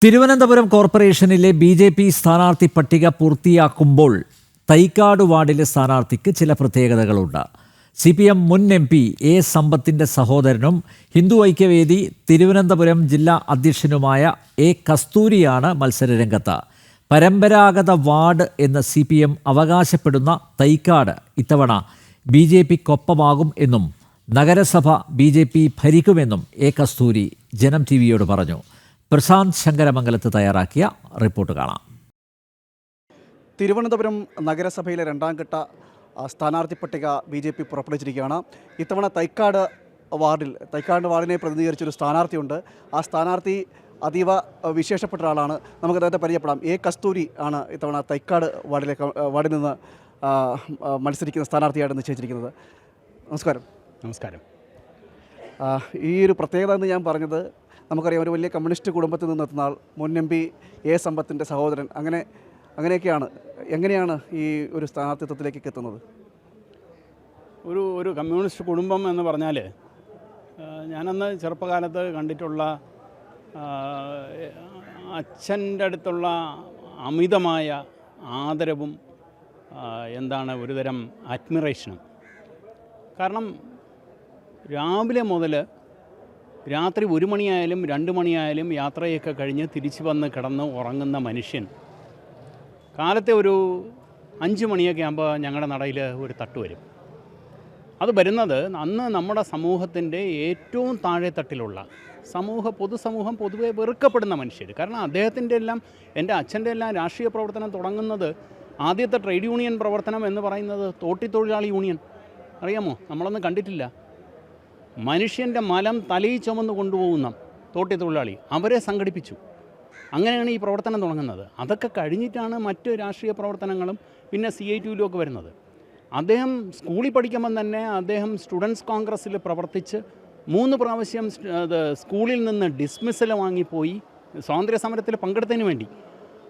തിരുവനന്തപുരം കോർപ്പറേഷനിലെ ബി.ജെ.പി. സ്ഥാനാർത്ഥി പട്ടിക പൂർത്തിയാക്കുമ്പോൾ തൈക്കാട് വാർഡിലെ സ്ഥാനാർത്ഥിക്ക് ചില പ്രത്യേകതകളുണ്ട്. CPM മുൻ MP എ. സമ്പത്തിന്റെ സഹോദരനും ഹിന്ദു ഐക്യവേദി തിരുവനന്തപുരം ജില്ലാ അധ്യക്ഷനുമായ എ. കസ്തൂരിയാണ് മത്സരരംഗത്ത്. പരമ്പരാഗത വാർഡ് എന്ന് CPM അവകാശപ്പെടുന്ന തൈക്കാട് ഇത്തവണ BJP-ക്കൊപ്പമാകും എന്നും നഗരസഭ BJP ഭരിക്കുമെന്നും എ. കസ്തൂരി ജനം TV-യോട് പറഞ്ഞു. പ്രശാന്ത് ശങ്കരമംഗലത്ത് തയ്യാറാക്കിയ റിപ്പോർട്ട് കാണാം. തിരുവനന്തപുരം നഗരസഭയിലെ രണ്ടാം ഘട്ട സ്ഥാനാർത്ഥി പട്ടിക BJP പുറപ്പെടുവിച്ചിരിക്കുകയാണ്. ഇത്തവണ തൈക്കാട് വാർഡിനെ പ്രതിനിധീകരിച്ചൊരു സ്ഥാനാർത്ഥിയുണ്ട്. ആ സ്ഥാനാർത്ഥി അതീവ വിശേഷപ്പെട്ട ഒരാളാണ്. നമുക്ക് അദ്ദേഹത്തെ പരിചയപ്പെടാം. എ. കസ്തൂരി ആണ് ഇത്തവണ തൈക്കാട് വാർഡിൽ നിന്ന് മത്സരിക്കുന്ന സ്ഥാനാർത്ഥിയായിട്ട് നിശ്ചയിച്ചിരിക്കുന്നത്. നമസ്കാരം. നമസ്കാരം. ഈ ഒരു പ്രത്യേകത എന്ന് ഞാൻ പറഞ്ഞത്, നമുക്കറിയാം, ഒരു വലിയ കമ്മ്യൂണിസ്റ്റ് കുടുംബത്തിൽ നിന്നെത്തുന്ന ആൾ, മുൻ MP എ. സമ്പത്തിൻ്റെ സഹോദരൻ, അങ്ങനെയൊക്കെയാണ്. എങ്ങനെയാണ് ഈ ഒരു സ്ഥാനാർത്ഥിത്വത്തിലേക്ക് എത്തുന്നത്? ഒരു കമ്മ്യൂണിസ്റ്റ് കുടുംബം എന്ന് പറഞ്ഞാൽ, ഞാനന്ന് ചെറുപ്പകാലത്ത് കണ്ടിട്ടുള്ള അച്ഛൻ്റെ അടുത്തുള്ള അമിതമായ ആദരവും ഒരുതരം അഡ്മിറേഷനും. കാരണം രാവിലെ മുതൽ രാത്രി 1 മണിയായാലും 2 മണിയായാലും യാത്രയൊക്കെ കഴിഞ്ഞ് തിരിച്ചു വന്ന് കിടന്ന് ഉറങ്ങുന്ന മനുഷ്യൻ കാലത്തെ ഒരു 5 മണിയൊക്കെ ആകുമ്പോൾ ഞങ്ങളുടെ നടയിൽ ഒരു തട്ട് വരും. അത് വരുന്നത് അന്ന് നമ്മുടെ സമൂഹത്തിൻ്റെ ഏറ്റവും താഴെ തട്ടിലുള്ള പൊതുസമൂഹം പൊതുവെ വെറുക്കപ്പെടുന്ന മനുഷ്യർ. കാരണം അദ്ദേഹത്തിൻ്റെ എല്ലാം, എൻ്റെ അച്ഛൻ്റെ എല്ലാം രാഷ്ട്രീയ പ്രവർത്തനം തുടങ്ങുന്നത്, ആദ്യത്തെ ട്രേഡ് യൂണിയൻ പ്രവർത്തനം എന്ന് പറയുന്നത് തോട്ടിത്തൊഴിലാളി യൂണിയൻ. അറിയാമോ? നമ്മളൊന്നും കണ്ടിട്ടില്ല. മനുഷ്യൻ്റെ മലം തലയിൽ ചുമന്ന് കൊണ്ടുപോകുന്ന തോട്ടിത്തൊഴിലാളി, അവരെ സംഘടിപ്പിച്ചു. അങ്ങനെയാണ് ഈ പ്രവർത്തനം തുടങ്ങുന്നത്. അതൊക്കെ കഴിഞ്ഞിട്ടാണ് മറ്റ് രാഷ്ട്രീയ പ്രവർത്തനങ്ങളും പിന്നെ CITU ഒക്കെ വരുന്നത്. അദ്ദേഹം സ്കൂളിൽ പഠിക്കുമ്പം തന്നെ അദ്ദേഹം സ്റ്റുഡൻസ് കോൺഗ്രസ്സിൽ പ്രവർത്തിച്ച് 3 പ്രാവശ്യം സ്കൂളിൽ നിന്ന് ഡിസ്മിസൽ വാങ്ങിപ്പോയി സ്വാതന്ത്ര്യ സമരത്തിൽ പങ്കെടുത്തതിന് വേണ്ടി.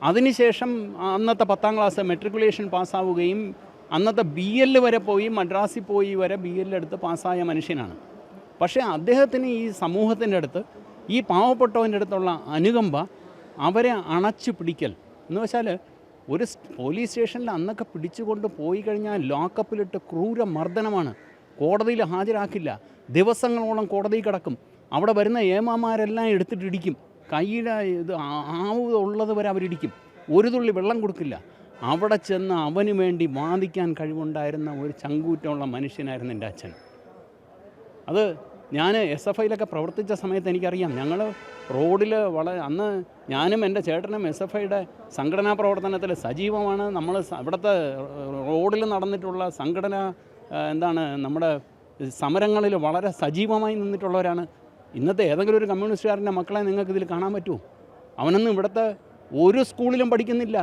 അതിനുശേഷം അന്നത്തെ 10ാം ക്ലാസ് മെട്രിക്കുലേഷൻ പാസ്സാവുകയും അന്നത്തെ BL വരെ പോയി, മദ്രാസിൽ പോയി വരെ BL എടുത്ത് പാസ്സായ മനുഷ്യനാണ്. പക്ഷേ അദ്ദേഹത്തിന് ഈ സമൂഹത്തിൻ്റെ അടുത്ത്, ഈ പാവപ്പെട്ടവൻ്റെ അടുത്തുള്ള അനുകമ്പ, അവരെ അണച്ചു പിടിക്കൽ എന്ന് വെച്ചാൽ, ഒരു പോലീസ് സ്റ്റേഷനിൽ അന്നൊക്കെ പിടിച്ചുകൊണ്ട് പോയി കഴിഞ്ഞാൽ ലോക്കപ്പിലിട്ട് ക്രൂര മർദ്ദനമാണ്. കോടതിയിൽ ഹാജരാക്കില്ല. ദിവസങ്ങളോളം കോടതിയിൽ കിടക്കും. അവിടെ വരുന്ന ഏമാമാരെല്ലാം എടുത്തിട്ടിടിക്കും. കയ്യിലെ ഉള്ളത് വരെ അവരിടിക്കും. ഒരു തുള്ളി വെള്ളം കൊടുക്കില്ല. അവിടെ ചെന്ന് അവന് വേണ്ടി വാദിക്കാൻ കഴിവുണ്ടായിരുന്ന ഒരു ചങ്കൂറ്റമുള്ള മനുഷ്യനായിരുന്നു എൻ്റെ അച്ഛൻ. അത് ഞാൻ SFIയിലൊക്കെ പ്രവർത്തിച്ച സമയത്ത് എനിക്കറിയാം. ഞങ്ങൾ റോഡിൽ അന്ന് ഞാനും എൻ്റെ ചേട്ടനും SFIയുടെ സംഘടനാ പ്രവർത്തനത്തിൽ സജീവമാണ്. നമ്മൾ ഇവിടുത്തെ റോഡിൽ നടന്നിട്ടുള്ള സംഘടന നമ്മുടെ സമരങ്ങളിൽ വളരെ സജീവമായി നിന്നിട്ടുള്ളവരാണ്. ഇന്നത്തെ ഏതെങ്കിലും ഒരു കമ്മ്യൂണിസ്റ്റുകാരൻ്റെ മക്കളെ നിങ്ങൾക്ക് ഇതിൽ കാണാൻ പറ്റുമോ? അവനൊന്നും ഇവിടുത്തെ ഒരു സ്കൂളിലും പഠിക്കുന്നില്ല.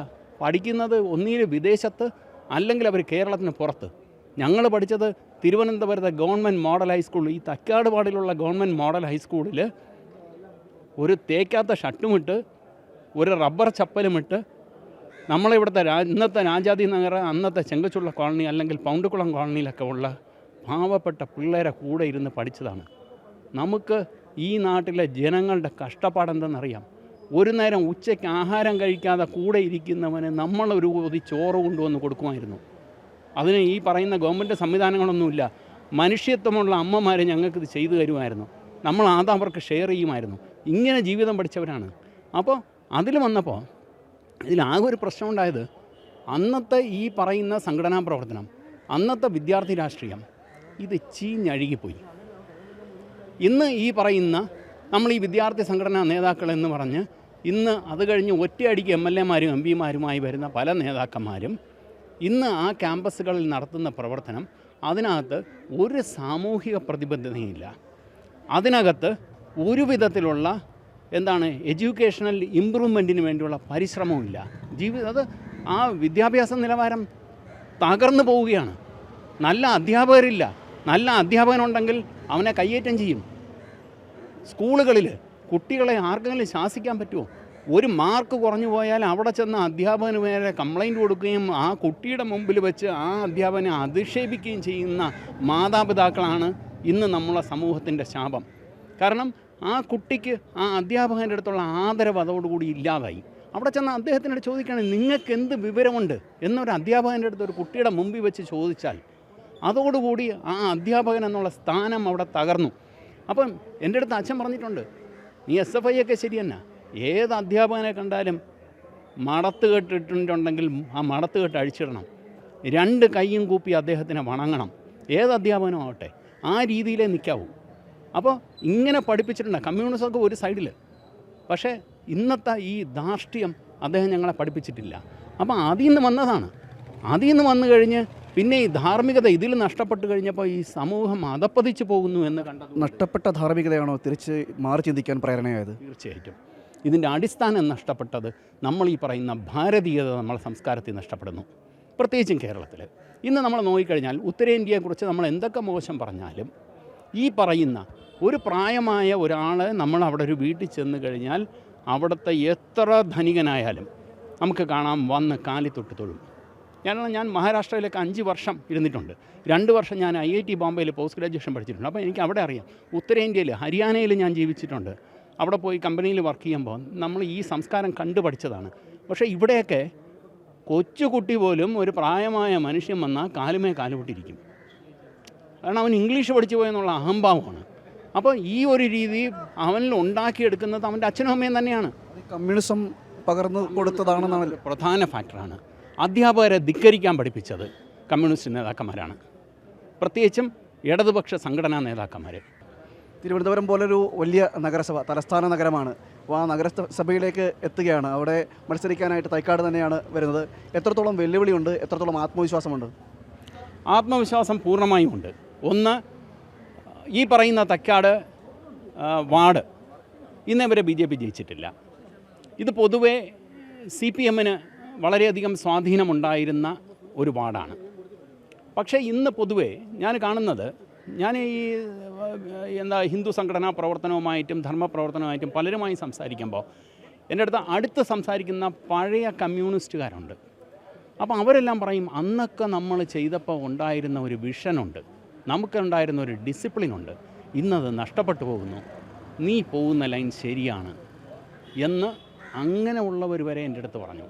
പഠിക്കുന്നത് ഒന്നുകിൽ വിദേശത്ത്, അല്ലെങ്കിൽ അവർ കേരളത്തിന് പുറത്ത്. ഞങ്ങൾ പഠിച്ചത് തിരുവനന്തപുരത്തെ ഗവൺമെൻറ് മോഡൽ ഹൈസ്കൂൾ, ഈ തൈക്കാട് വാർഡിലുള്ള ഗവൺമെൻറ് മോഡൽ ഹൈസ്കൂളിൽ ഒരു തേക്കാത്ത ഷർട്ടുമിട്ട് ഒരു റബ്ബർ ചപ്പലുമിട്ട് നമ്മളിവിടുത്തെ ഇന്നത്തെ രാജാതി നഗർ, അന്നത്തെ ചെങ്കച്ചുള്ള കോളനി അല്ലെങ്കിൽ പൗണ്ടുകുളം കോളനിയിലൊക്കെ ഉള്ള പാവപ്പെട്ട പിള്ളേരെ കൂടെ ഇരുന്ന് പഠിച്ചതാണ്. നമുക്ക് ഈ നാട്ടിലെ ജനങ്ങളുടെ കഷ്ടപ്പാടെന്തെന്നറിയാം. ഒരു നേരം ഉച്ചയ്ക്ക് ആഹാരം കഴിക്കാതെ കൂടെ ഇരിക്കുന്നവന് നമ്മളൊരു പൊതി ചോറ് കൊണ്ടുവന്ന് കൊടുക്കുമായിരുന്നു. അതിന് ഈ പറയുന്ന ഗവൺമെൻറ് സംവിധാനങ്ങളൊന്നുമില്ല. മനുഷ്യത്വമുള്ള അമ്മമാർ ഞങ്ങൾക്കിത് ചെയ്തു തരുമായിരുന്നു. നമ്മൾ അവർക്ക് ഷെയർ ചെയ്യുമായിരുന്നു. ഇങ്ങനെ ജീവിതം പഠിച്ചവരാണ്. അപ്പോൾ അതിൽ വന്നപ്പോൾ ഇതിലാകെ ഒരു പ്രശ്നമുണ്ടായത്, അന്നത്തെ ഈ പറയുന്ന സംഘടനാ പ്രവർത്തനം, അന്നത്തെ വിദ്യാർത്ഥി രാഷ്ട്രീയം, ഇത് ചീഞ്ഞഴുകിപ്പോയി. ഇന്ന് ഈ പറയുന്ന നമ്മൾ ഈ വിദ്യാർത്ഥി സംഘടനാ നേതാക്കളെന്ന് പറഞ്ഞ് ഇന്ന് അത് കഴിഞ്ഞ് ഒറ്റയടിക്ക് MLA-മാരും MP-മാരുമായി വരുന്ന പല നേതാക്കന്മാരും ഇന്ന് ആ ക്യാമ്പസുകളിൽ നടത്തുന്ന പ്രവർത്തനം, അതിനകത്ത് ഒരു സാമൂഹിക പ്രതിബദ്ധതയില്ല. അതിനകത്ത് ഒരു വിധത്തിലുള്ള എഡ്യൂക്കേഷണൽ ഇമ്പ്രൂവ്മെൻറ്റിന് വേണ്ടിയുള്ള പരിശ്രമവുമില്ല. അത് ആ വിദ്യാഭ്യാസ നിലവാരം തകർന്നു പോവുകയാണ്. നല്ല അധ്യാപകരില്ല. നല്ല അധ്യാപകനുണ്ടെങ്കിൽ അവനെ കയ്യേറ്റം ചെയ്യും. സ്കൂളുകളിൽ കുട്ടികളെ ആർക്കെങ്കിലും ശാസിക്കാൻ പറ്റുമോ? ഒരു മാർക്ക് കുറഞ്ഞു പോയാൽ അവിടെ ചെന്ന് അധ്യാപകന് മേലെ കംപ്ലൈൻറ്റ് കൊടുക്കുകയും ആ കുട്ടിയുടെ മുമ്പിൽ വെച്ച് ആ അധ്യാപകനെ അധിക്ഷേപിക്കുകയും ചെയ്യുന്ന മാതാപിതാക്കളാണ് ഇന്ന് നമ്മളെ സമൂഹത്തിൻ്റെ ശാപം. കാരണം ആ കുട്ടിക്ക് ആ അധ്യാപകൻ്റെ അടുത്തുള്ള ആദരവ് അതോടുകൂടി ഇല്ലാതായി. അവിടെ ചെന്ന് അദ്ദേഹത്തിനോട് ചോദിക്കുകയാണ്, നിങ്ങൾക്ക് എന്ത് വിവരമുണ്ട് എന്നൊരു അധ്യാപകൻ്റെ അടുത്ത് ഒരു കുട്ടിയുടെ മുമ്പിൽ വെച്ച് ചോദിച്ചാൽ അതോടുകൂടി ആ അധ്യാപകൻ എന്നുള്ള സ്ഥാനം അവിടെ തകർന്നു. അപ്പം എൻ്റെ അടുത്ത് അച്ഛൻ പറഞ്ഞിട്ടുണ്ട്, നീ SFI ഒക്കെ ശരി തന്നെ, ഏത് അധ്യാപകനെ കണ്ടാലും മടത്ത് കെട്ടിട്ടുണ്ടെങ്കിൽ ആ മടത്ത് കെട്ട് അഴിച്ചിടണം, 2 കൈയും കൂപ്പി അദ്ദേഹത്തിനെ വണങ്ങണം, ഏത് അധ്യാപകനും ആവട്ടെ, ആ രീതിയിലേ നിൽക്കാവൂ. അപ്പോൾ ഇങ്ങനെ പഠിപ്പിച്ചിട്ടുണ്ട്. കമ്മ്യൂണിസമൊക്കെ ഒരു സൈഡിൽ, പക്ഷേ ഇന്നത്തെ ഈ ധാർഷ്ട്യം അദ്ദേഹം ഞങ്ങളെ പഠിപ്പിച്ചിട്ടില്ല. അപ്പോൾ അതിൽ നിന്ന് വന്നതാണ്. അതിൽ നിന്ന് വന്നു കഴിഞ്ഞ് പിന്നെ ഈ ധാർമ്മികത ഇതിൽ നഷ്ടപ്പെട്ട് കഴിഞ്ഞപ്പോൾ ഈ സമൂഹം അധപ്പതിച്ചു പോകുന്നു എന്ന് കണ്ടത്. നഷ്ടപ്പെട്ട ധാർമ്മികതയാണോ തിരിച്ച് മാറി ചിന്തിക്കാൻ പ്രേരണയായത്? തീർച്ചയായിട്ടും ഇതിൻ്റെ അടിസ്ഥാനം നഷ്ടപ്പെട്ടത് നമ്മൾ ഈ പറയുന്ന ഭാരതീയത നമ്മളെ സംസ്കാരത്തിൽ നഷ്ടപ്പെടുന്നു. പ്രത്യേകിച്ചും കേരളത്തിൽ ഇന്ന് നമ്മൾ നോക്കിക്കഴിഞ്ഞാൽ ഉത്തരേന്ത്യയെക്കുറിച്ച് നമ്മൾ എന്തൊക്കെ മോശം പറഞ്ഞാലും ഈ പറയുന്ന ഒരു പ്രായമായ ഒരാളെ നമ്മൾ അവിടെ ഒരു വീട്ടിൽ ചെന്ന് കഴിഞ്ഞാൽ അവിടുത്തെ എത്ര ധനികനായാലും നമുക്ക് കാണാം വന്ന് കാലി തൊട്ട് തൊഴും. ഞാൻ മഹാരാഷ്ട്രയിലൊക്കെ 5 വർഷം ഇരുന്നിട്ടുണ്ട്. 2 വർഷം ഞാൻ IIT ബോംബെയിൽ പോസ്റ്റ് ഗ്രാജുവേഷൻ പഠിച്ചിട്ടുണ്ട്. അപ്പോൾ എനിക്ക് അവിടെ അറിയാം. ഉത്തരേന്ത്യയിൽ ഹരിയാനയിൽ ഞാൻ ജീവിച്ചിട്ടുണ്ട്. അവിടെ പോയി കമ്പനിയിൽ വർക്ക് ചെയ്യുമ്പോൾ നമ്മൾ ഈ സംസ്കാരം കണ്ടുപഠിച്ചതാണ്. പക്ഷേ ഇവിടെയൊക്കെ കൊച്ചുകുട്ടി പോലും ഒരു പ്രായമായ മനുഷ്യൻ വന്നാൽ കാലുമേ കാലുപൊട്ടിരിക്കും. കാരണം അവൻ ഇംഗ്ലീഷ് പഠിച്ചു പോയെന്നുള്ള അഹംഭാവമാണ്. അപ്പോൾ ഈ ഒരു രീതി അവനിൽ ഉണ്ടാക്കിയെടുക്കുന്നത് അവൻ്റെ അച്ഛനും അമ്മയും തന്നെയാണ്. കമ്മ്യൂണിസം പകർന്നു കൊടുത്തതാണെന്നാണ് പ്രധാന ഫാക്ടറാണ്. അധ്യാപകരെ ധിക്കരിക്കാൻ പഠിപ്പിച്ചത് കമ്മ്യൂണിസ്റ്റ് നേതാക്കന്മാരാണ്, പ്രത്യേകിച്ചും ഇടതുപക്ഷ സംഘടനാ നേതാക്കന്മാർ. തിരുവനന്തപുരം പോലൊരു വലിയ നഗരസഭ, തലസ്ഥാന നഗരമാണ്. അപ്പോൾ ആ നഗരസഭയിലേക്ക് എത്തുകയാണ്. അവിടെ മത്സരിക്കാനായിട്ട് തൈക്കാട് തന്നെയാണ് വരുന്നത്. എത്രത്തോളം വെല്ലുവിളിയുണ്ട്, എത്രത്തോളം ആത്മവിശ്വാസമുണ്ട്? ആത്മവിശ്വാസം പൂർണ്ണമായും ഉണ്ട്. ഒന്ന്, ഈ പറയുന്ന തൈക്കാട് വാർഡ് ഇന്നേ വരെ BJP ജയിച്ചിട്ടില്ല. ഇത് പൊതുവേ CPMന് വളരെയധികം സ്വാധീനമുണ്ടായിരുന്ന ഒരു വാർഡാണ്. പക്ഷേ ഇന്ന് പൊതുവേ ഞാൻ കാണുന്നത്, ഞാൻ ഈ ഹിന്ദു സംഘടനാ പ്രവർത്തനവുമായിട്ടും ധർമ്മപ്രവർത്തനവുമായിട്ടും പലരുമായി സംസാരിക്കുമ്പോൾ എൻ്റെ അടുത്ത് സംസാരിക്കുന്ന പഴയ കമ്മ്യൂണിസ്റ്റുകാരുണ്ട്. അപ്പോൾ അവരെല്ലാം പറയും, അന്നൊക്കെ നമ്മൾ ചെയ്തപ്പോൾ ഉണ്ടായിരുന്ന ഒരു വിഷനുണ്ട്, നമുക്കുണ്ടായിരുന്ന ഒരു ഡിസിപ്ലിനുണ്ട്, ഇന്നത് നഷ്ടപ്പെട്ടു പോകുന്നു, നീ പോകുന്ന ലൈൻ ശരിയാണ് എന്ന് അങ്ങനെയുള്ളവർ വരെ എൻ്റെ അടുത്ത് പറഞ്ഞു.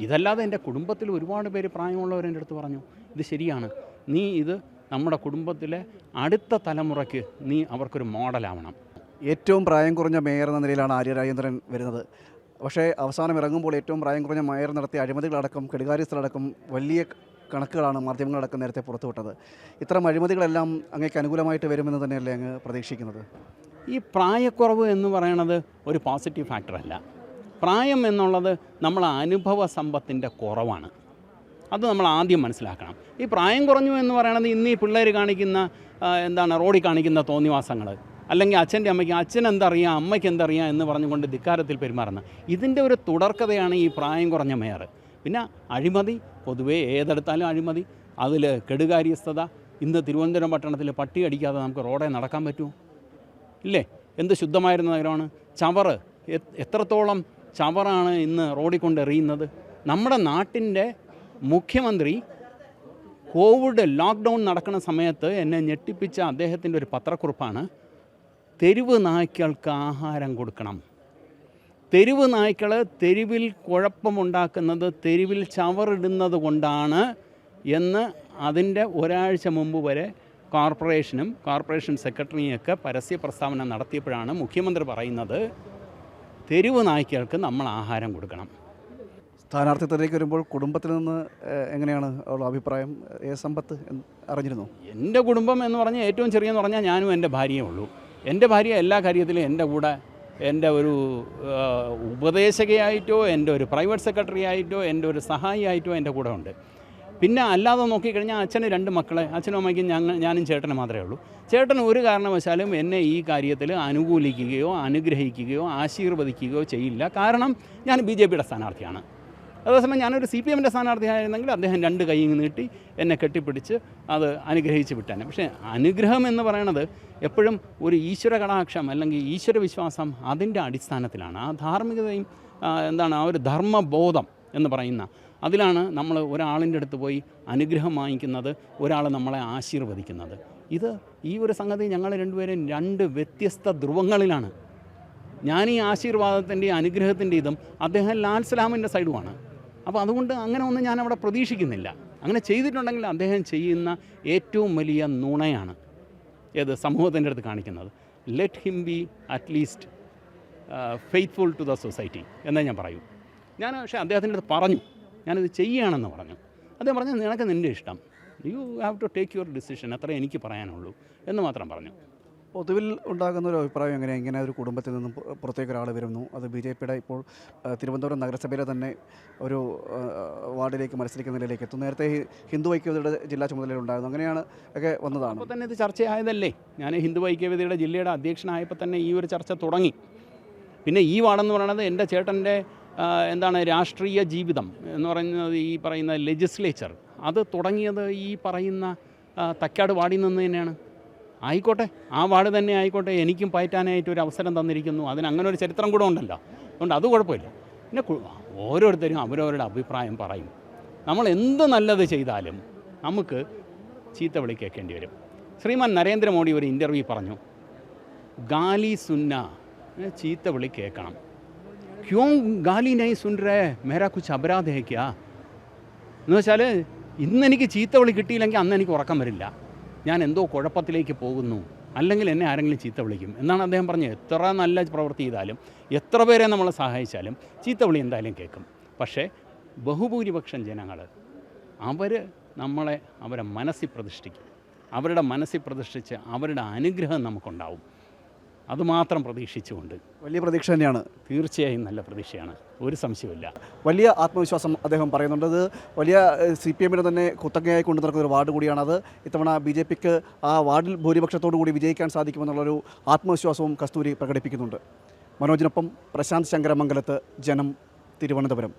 ഇതല്ലാതെ എൻ്റെ കുടുംബത്തിൽ ഒരുപാട് പേര് പ്രായമുള്ളവർ എൻ്റെ അടുത്ത് പറഞ്ഞു, ഇത് ശരിയാണ്, നീ ഇത് നമ്മുടെ കുടുംബത്തിലെ അടുത്ത തലമുറയ്ക്ക് നീ അവർക്കൊരു മോഡലാവണം. ഏറ്റവും പ്രായം കുറഞ്ഞ മേയർ എന്ന നിലയിലാണ് ആര്യ രാജേന്ദ്രൻ വരുന്നത്. പക്ഷേ അവസാനം ഇറങ്ങുമ്പോൾ ഏറ്റവും പ്രായം കുറഞ്ഞ മേയർ നടത്തിയ അഴിമതികളടക്കം കെടുകാര്യസ്ഥലടക്കം വലിയ കണക്കുകളാണ് മാധ്യമങ്ങളടക്കം നേരത്തെ പുറത്തുവിട്ടത്. ഇത്തരം അഴിമതികളെല്ലാം അങ്ങേക്ക് അനുകൂലമായിട്ട് വരുമെന്ന് തന്നെയല്ലേ അങ്ങ് പ്രതീക്ഷിക്കുന്നത്? ഈ പ്രായക്കുറവ് എന്ന് പറയുന്നത് ഒരു പോസിറ്റീവ് ഫാക്ടറല്ല. പ്രായം എന്നുള്ളത് നമ്മളെ അനുഭവ സമ്പത്തിൻ്റെ കുറവാണ്. അത് നമ്മൾ ആദ്യം മനസ്സിലാക്കണം. ഈ പ്രായം കുറഞ്ഞു എന്ന് പറയുന്നത് ഇന്ന് ഈ പിള്ളേർ കാണിക്കുന്ന റോഡിൽ കാണിക്കുന്ന തോന്നിവാസങ്ങൾ, അല്ലെങ്കിൽ അച്ഛൻ്റെ അമ്മയ്ക്ക് അച്ഛൻ എന്തറിയാം അമ്മയ്ക്ക് എന്തറിയാം എന്ന് പറഞ്ഞുകൊണ്ട് ധിക്കാരത്തിൽ പെരുമാറുന്നത്, ഇതിൻ്റെ ഒരു തുടർക്കഥയാണ് ഈ പ്രായം കുറഞ്ഞ മേയർ. പിന്നെ അഴിമതി, പൊതുവേ ഏതെടുത്താലും അഴിമതി, അതിൽ കെടുകാര്യസ്ഥത. ഇന്ന് തിരുവനന്തപുരം പട്ടണത്തിൽ പട്ടി അടിക്കാതെ നമുക്ക് റോഡേ നടക്കാൻ പറ്റുമോ? ഇല്ലേ? എന്ത് ശുദ്ധമായിരുന്ന നഗരമാണ്. ചവറ്, എത്രത്തോളം ചവറാണ് ഇന്ന് റോഡിൽ കൊണ്ട് എറിയുന്നത്. നമ്മുടെ നാട്ടിൻ്റെ മുഖ്യമന്ത്രി കോവിഡ് ലോക്ക്ഡൗൺ നടക്കുന്ന സമയത്ത് എന്നെ ഞെട്ടിപ്പിച്ച അദ്ദേഹത്തിൻ്റെ ഒരു പത്രക്കുറിപ്പാണ്, തെരുവ് നായ്ക്കൾക്ക് ആഹാരം കൊടുക്കണം. തെരുവ് നായ്ക്കൾ തെരുവിൽ കുഴപ്പമുണ്ടാക്കുന്നത് തെരുവിൽ ചവറിടുന്നത് കൊണ്ടാണ് എന്ന് അതിൻ്റെ ഒരാഴ്ച മുമ്പ് വരെ കോർപ്പറേഷനും കോർപ്പറേഷൻ സെക്രട്ടറിയൊക്കെ പരസ്യ പ്രസ്താവന നടത്തിയപ്പോഴാണ് മുഖ്യമന്ത്രി പറയുന്നത് തെരുവ് നായ്ക്കൾക്ക് നമ്മൾ ആഹാരം കൊടുക്കണം. സ്ഥാനാർത്ഥിത്വത്തിലേക്ക് വരുമ്പോൾ കുടുംബത്തിൽ നിന്ന് എങ്ങനെയാണ് ഉള്ള അഭിപ്രായം? സമ്പത്ത് അറിഞ്ഞിരുന്നു? എൻ്റെ കുടുംബം എന്ന് പറഞ്ഞാൽ ഏറ്റവും ചെറിയെന്ന് പറഞ്ഞാൽ ഞാനും എൻ്റെ ഭാര്യയേ ഉള്ളൂ. എൻ്റെ ഭാര്യ എല്ലാ കാര്യത്തിലും എൻ്റെ കൂടെ, എൻ്റെ ഒരു ഉപദേശകയായിട്ടോ എൻ്റെ ഒരു പ്രൈവറ്റ് സെക്രട്ടറി ആയിട്ടോ എൻ്റെ ഒരു സഹായിയായിട്ടോ എൻ്റെ കൂടെ ഉണ്ട്. പിന്നെ അല്ലാതെ നോക്കിക്കഴിഞ്ഞാൽ അച്ഛന് 2 മക്കളെ, അച്ഛനും അമ്മയ്ക്കും ഞാനും ചേട്ടനും മാത്രമേ ഉള്ളൂ. ചേട്ടൻ ഒരു കാരണവശാലും എന്നെ ഈ കാര്യത്തിൽ അനുകൂലിക്കുകയോ അനുഗ്രഹിക്കുകയോ ആശീർവദിക്കുകയോ ചെയ്യില്ല. കാരണം ഞാൻ BJPയുടെ സ്ഥാനാർത്ഥിയാണ്. അതേസമയം ഞാനൊരു CPMൻ്റെ സ്ഥാനാർത്ഥിയായിരുന്നെങ്കിൽ അദ്ദേഹം 2 കൈ നീട്ടി എന്നെ കെട്ടിപ്പിടിച്ച് അത് അനുഗ്രഹിച്ച് വിട്ടാനെ. പക്ഷേ അനുഗ്രഹം എന്ന് പറയുന്നത് എപ്പോഴും ഒരു ഈശ്വര കടാക്ഷം അല്ലെങ്കിൽ ഈശ്വര വിശ്വാസം, അതിൻ്റെ അടിസ്ഥാനത്തിലാണ്. ആ ധാർമ്മികതയും ആ ഒരു ധർമ്മബോധം എന്ന് പറയുന്ന അതിലാണ് നമ്മൾ ഒരാളിൻ്റെ അടുത്ത് പോയി അനുഗ്രഹം വാങ്ങിക്കുന്നത്, ഒരാൾ നമ്മളെ ആശീർവദിക്കുന്നത്. ഈ ഒരു സംഗതി ഞങ്ങൾ രണ്ടുപേരും 2 വ്യത്യസ്ത ധ്രുവങ്ങളിലാണ് ഞാൻ ഈ ആശീർവാദത്തിൻ്റെയും അനുഗ്രഹത്തിൻ്റെതും അദ്ദേഹം ലാൽ സലാമിൻ്റെ സൈഡുമാണ്. അപ്പോൾ അതുകൊണ്ട് അങ്ങനെ ഒന്നും ഞാൻ അവിടെ പ്രതീക്ഷിക്കുന്നില്ല. അങ്ങനെ ചെയ്തിട്ടുണ്ടെങ്കിൽ അദ്ദേഹം ചെയ്യുന്ന ഏറ്റവും വലിയ നുണയാണ് ഏത് സമൂഹത്തിൻ്റെ അടുത്ത് കാണിക്കുന്നത്. Let him be at least faithful to the society എന്നേ ഞാൻ പറയൂ. ഞാൻ പക്ഷേ അദ്ദേഹത്തിൻ്റെ അടുത്ത് പറഞ്ഞു, ഞാനിത് ചെയ്യുകയാണെന്ന് പറഞ്ഞു. അദ്ദേഹം പറഞ്ഞു, നിനക്ക് നിൻ്റെ ഇഷ്ടം, you have to take your decision, അത്രേ എനിക്ക് പറയാനുള്ളൂ എന്ന് മാത്രം പറഞ്ഞു. പൊതുവിൽ ഉണ്ടാകുന്ന ഒരു അഭിപ്രായം എങ്ങനെയാണ്, ഇങ്ങനെ ഒരു കുടുംബത്തിൽ നിന്നും പുറത്തേക്ക് ഒരാൾ വരുന്നു, അത് BJPയുടെ ഇപ്പോൾ തിരുവനന്തപുരം നഗരസഭയിലെ തന്നെ ഒരു വാർഡിലേക്ക് മത്സരിക്കുന്ന നിലയിലേക്ക് എത്തും. നേരത്തെ ഹിന്ദു ഐക്യവേദിയുടെ ജില്ലാ ചുമതലയിലുണ്ടായിരുന്നു, അങ്ങനെയാണ് ഒക്കെ വന്നതാണ്. അപ്പോൾ തന്നെ ഇത് ചർച്ചയായതല്ലേ. ഞാൻ ഹിന്ദു ഐക്യവേദിയുടെ ജില്ലയുടെ അധ്യക്ഷനായപ്പോൾ തന്നെ ഈ ഒരു ചർച്ച തുടങ്ങി. പിന്നെ ഈ വാർഡെന്ന് പറയുന്നത് എൻ്റെ ചേട്ടൻ്റെ രാഷ്ട്രീയ ജീവിതം എന്ന് പറയുന്നത്, ഈ പറയുന്ന ലെജിസ്ലേച്ചർ അത് തുടങ്ങിയത് ഈ പറയുന്ന തൈക്കാട് വാർഡിൽ നിന്ന് തന്നെയാണ്. ആയിക്കോട്ടെ, ആ വാർഡ് തന്നെ ആയിക്കോട്ടെ, എനിക്കും പയറ്റാനായിട്ട് ഒരു അവസരം തന്നിരിക്കുന്നു. അതിന് അങ്ങനെ ഒരു ചരിത്രം കൂടെ ഉണ്ടല്ലോ, അതുകൊണ്ട് അത് കുഴപ്പമില്ല. പിന്നെ ഓരോരുത്തരും അവരവരുടെ അഭിപ്രായം പറയും. നമ്മൾ എന്ത് നല്ലത് ചെയ്താലും നമുക്ക് ചീത്ത വിളി കേൾക്കേണ്ടി വരും. ശ്രീമാൻ നരേന്ദ്രമോദി ഒരു ഇൻ്റർവ്യൂ പറഞ്ഞു, ഗാലി സുന്ന, ചീത്ത വിളി കേൾക്കണം. ക്യോं ഗാലി നഹീ സുൻ രേ, മേരാ കുച്ച് അപരാധ് ഹൈ ക്യാ എന്ന് വെച്ചാൽ, ഇന്നെനിക്ക് ചീത്ത വിളി കിട്ടിയില്ലെങ്കിൽ അന്ന് എനിക്ക് ഉറക്കം വരില്ല, ഞാൻ എന്തോ കുഴപ്പത്തിലേക്ക് പോകുന്നു, അല്ലെങ്കിൽ എന്നെ ആരെങ്കിലും ചീത്ത വിളിക്കും എന്നാണ് അദ്ദേഹം പറഞ്ഞത്. എത്ര നല്ല പ്രവൃത്തി ചെയ്താലും, എത്ര പേരെ നമ്മൾ സഹായിച്ചാലും ചീത്ത വിളി എന്തായാലും കേൾക്കും. പക്ഷേ ബഹുഭൂരിപക്ഷം ജനങ്ങൾ അവർ നമ്മളെ അവരെ മനസ്സിൽ പ്രതിഷ്ഠിക്കും. അവരുടെ മനസ്സിൽ പ്രതിഷ്ഠിച്ച് അവരുടെ അനുഗ്രഹം നമുക്കുണ്ടാവും. അതുമാത്രം പ്രതീക്ഷിച്ചുകൊണ്ട്. വലിയ പ്രതീക്ഷ തന്നെയാണ്. തീർച്ചയായും നല്ല പ്രതീക്ഷയാണ്, ഒരു സംശയമില്ല. വലിയ ആത്മവിശ്വാസം അദ്ദേഹം പറയുന്നുണ്ട്. അത് വലിയ CPM തന്നെ കുത്തകയായി കൊണ്ടു നടക്കുന്ന ഒരു വാർഡ് കൂടിയാണത്. ഇത്തവണ BJPക്ക് ആ വാർഡിൽ ഭൂരിപക്ഷത്തോടു കൂടി വിജയിക്കാൻ സാധിക്കുമെന്നുള്ളൊരു ആത്മവിശ്വാസവും കസ്തൂരി പ്രകടിപ്പിക്കുന്നുണ്ട്. മനോജിനൊപ്പം പ്രശാന്ത് ശങ്കരമംഗലത്ത്, ജനം, തിരുവനന്തപുരം.